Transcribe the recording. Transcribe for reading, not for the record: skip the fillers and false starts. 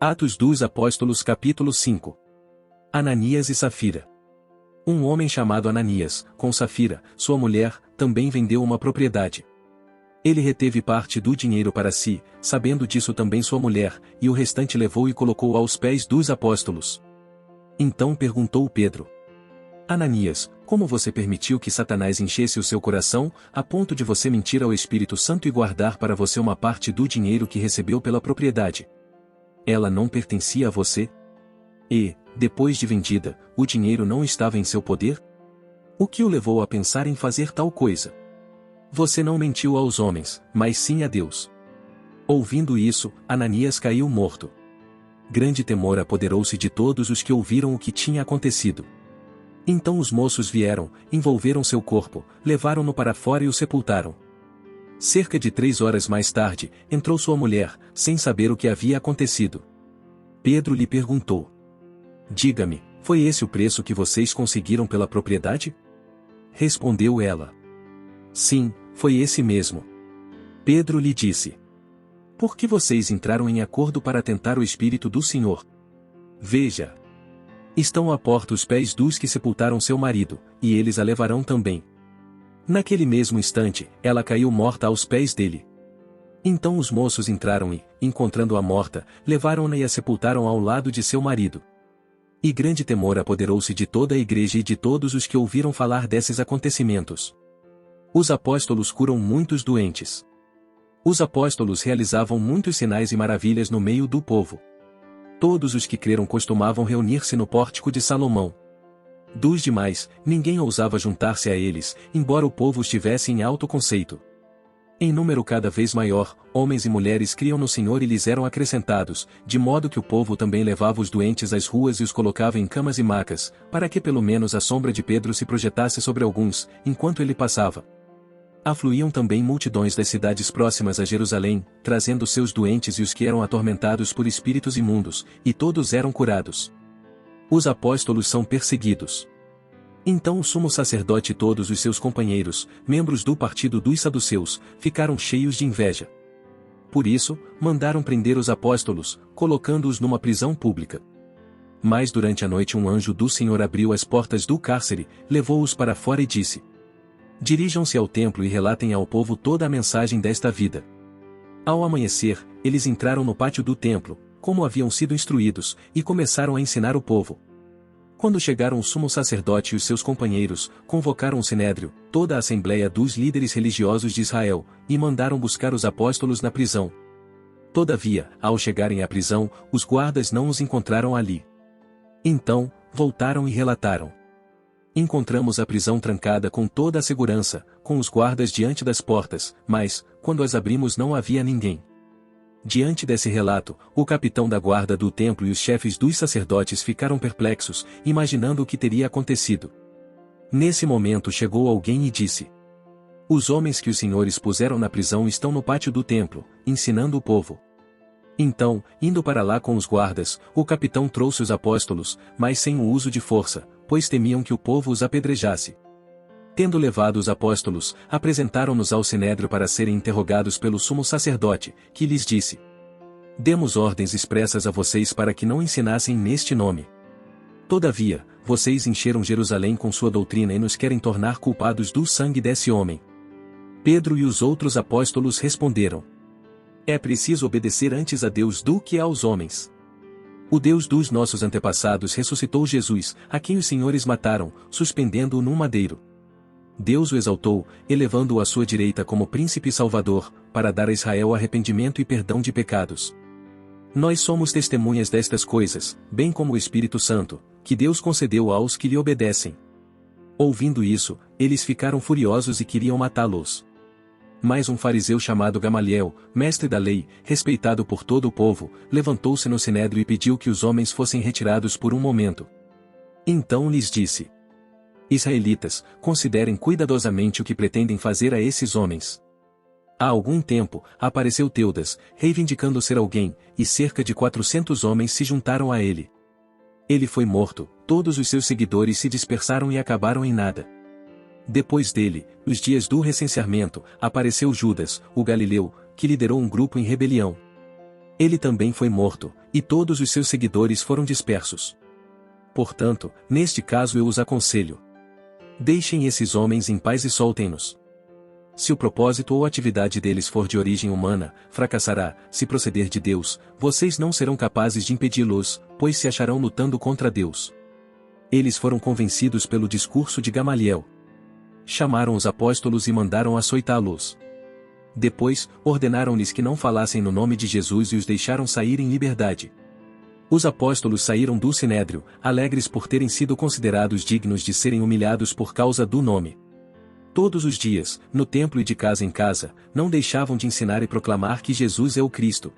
Atos dos Apóstolos capítulo 5. Ananias e Safira. Um homem chamado Ananias, com Safira, sua mulher, também vendeu uma propriedade. Ele reteve parte do dinheiro para si, sabendo disso também sua mulher, e o restante levou e colocou aos pés dos apóstolos. Então perguntou Pedro: Ananias, como você permitiu que Satanás enchesse o seu coração, a ponto de você mentir ao Espírito Santo e guardar para você uma parte do dinheiro que recebeu pela propriedade? Ela não pertencia a você? E, depois de vendida, o dinheiro não estava em seu poder? O que o levou a pensar em fazer tal coisa? Você não mentiu aos homens, mas sim a Deus. Ouvindo isso, Ananias caiu morto. Grande temor apoderou-se de todos os que ouviram o que tinha acontecido. Então os moços vieram, envolveram seu corpo, levaram-no para fora e o sepultaram. Cerca de 3 horas mais tarde, entrou sua mulher, sem saber o que havia acontecido. Pedro lhe perguntou: Diga-me, foi esse o preço que vocês conseguiram pela propriedade? Respondeu ela: Sim, foi esse mesmo. Pedro lhe disse: Por que vocês entraram em acordo para tentar o Espírito do Senhor? Veja, estão à porta os pés dos que sepultaram seu marido, e eles a levarão também. Naquele mesmo instante, ela caiu morta aos pés dele. Então os moços entraram e, encontrando-a morta, levaram-na e a sepultaram ao lado de seu marido. E grande temor apoderou-se de toda a igreja e de todos os que ouviram falar desses acontecimentos. Os apóstolos curam muitos doentes. Os apóstolos realizavam muitos sinais e maravilhas no meio do povo. Todos os que creram costumavam reunir-se no pórtico de Salomão. Dos demais, ninguém ousava juntar-se a eles, embora o povo estivesse em alto conceito. Em número cada vez maior, homens e mulheres criam no Senhor e lhes eram acrescentados, de modo que o povo também levava os doentes às ruas e os colocava em camas e macas, para que pelo menos a sombra de Pedro se projetasse sobre alguns, enquanto ele passava. Afluíam também multidões das cidades próximas a Jerusalém, trazendo seus doentes e os que eram atormentados por espíritos imundos, e todos eram curados. Os apóstolos são perseguidos. Então o sumo sacerdote e todos os seus companheiros, membros do partido dos saduceus, ficaram cheios de inveja. Por isso, mandaram prender os apóstolos, colocando-os numa prisão pública. Mas durante a noite um anjo do Senhor abriu as portas do cárcere, levou-os para fora e disse: Dirijam-se ao templo e relatem ao povo toda a mensagem desta vida. Ao amanhecer, eles entraram no pátio do templo, como haviam sido instruídos, e começaram a ensinar o povo. Quando chegaram o sumo sacerdote e os seus companheiros, convocaram o sinédrio, toda a assembleia dos líderes religiosos de Israel, e mandaram buscar os apóstolos na prisão. Todavia, ao chegarem à prisão, os guardas não os encontraram ali. Então, voltaram e relataram: Encontramos a prisão trancada com toda a segurança, com os guardas diante das portas, mas, quando as abrimos não havia ninguém. Diante desse relato, o capitão da guarda do templo e os chefes dos sacerdotes ficaram perplexos, imaginando o que teria acontecido. Nesse momento chegou alguém e disse: Os homens que os senhores puseram na prisão estão no pátio do templo, ensinando o povo. Então, indo para lá com os guardas, o capitão trouxe os apóstolos, mas sem o uso de força, pois temiam que o povo os apedrejasse. Tendo levado os apóstolos, apresentaram-nos ao sinédrio para serem interrogados pelo sumo sacerdote, que lhes disse: Demos ordens expressas a vocês para que não ensinassem neste nome. Todavia, vocês encheram Jerusalém com sua doutrina e nos querem tornar culpados do sangue desse homem. Pedro e os outros apóstolos responderam: É preciso obedecer antes a Deus do que aos homens. O Deus dos nossos antepassados ressuscitou Jesus, a quem os senhores mataram, suspendendo-o num madeiro. Deus o exaltou, elevando-o à sua direita como príncipe e salvador, para dar a Israel arrependimento e perdão de pecados. Nós somos testemunhas destas coisas, bem como o Espírito Santo, que Deus concedeu aos que lhe obedecem. Ouvindo isso, eles ficaram furiosos e queriam matá-los. Mas um fariseu chamado Gamaliel, mestre da lei, respeitado por todo o povo, levantou-se no sinédrio e pediu que os homens fossem retirados por um momento. Então lhes disse: Israelitas, considerem cuidadosamente o que pretendem fazer a esses homens. Há algum tempo, apareceu Teudas, reivindicando ser alguém, e cerca de 400 homens se juntaram a ele. Ele foi morto, todos os seus seguidores se dispersaram e acabaram em nada. Depois dele, nos dias do recenseamento, apareceu Judas, o Galileu, que liderou um grupo em rebelião. Ele também foi morto, e todos os seus seguidores foram dispersos. Portanto, neste caso eu os aconselho: deixem esses homens em paz e soltem-nos. Se o propósito ou atividade deles for de origem humana, fracassará. Se proceder de Deus, vocês não serão capazes de impedi-los, pois se acharão lutando contra Deus. Eles foram convencidos pelo discurso de Gamaliel. Chamaram os apóstolos e mandaram açoitá-los. Depois, ordenaram-lhes que não falassem no nome de Jesus e os deixaram sair em liberdade. Os apóstolos saíram do sinédrio, alegres por terem sido considerados dignos de serem humilhados por causa do nome. Todos os dias, no templo e de casa em casa, não deixavam de ensinar e proclamar que Jesus é o Cristo.